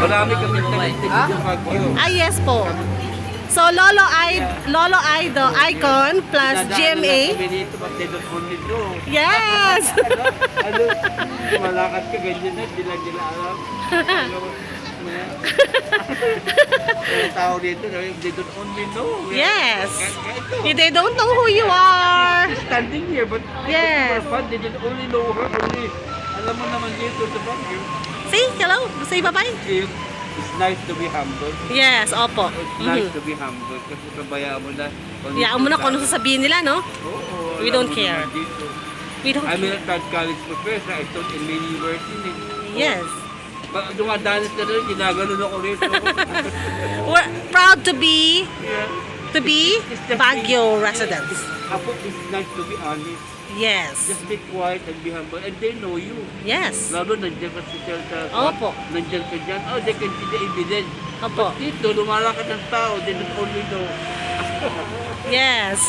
Marami kami nag-activate yung Baguio. Ah, yes po. So, Lolo Ido, Icon plus GMA. Kami dito, but they don't want to do. Yes! Ano? Malakad ka, ganyan na, hindi lang nila alam. Yung tao dito, they don't only know. Yes. Ito. They don't know who you are. Standing here, but Yes. for fun, they don't only know her, only. Alam mo naman dito sa Baguio. Say hello. Say bye-bye. It's nice to be humble. Yes, opo. It's nice to be humble kasi pabayaan mo na. Iyaan mo na kung ano sasabihin nila, no? Oo, We alam don't mo care. naman dito. We don't I'm care. a third college professor. I taught in many universities. Yes. Dumadanas na rin, ginaganon ako rito. We're proud to be Yeah. Baguio residents. Apo, it's nice to be honest. Yes. Just be quiet and be humble. And they know you. Yes. Lalo nandiyan ka sa Opo. nandiyan ka dyan. Oh, they can see the evidence. Opo. Dito, lumalakad ng tao. They don't only know. Yes.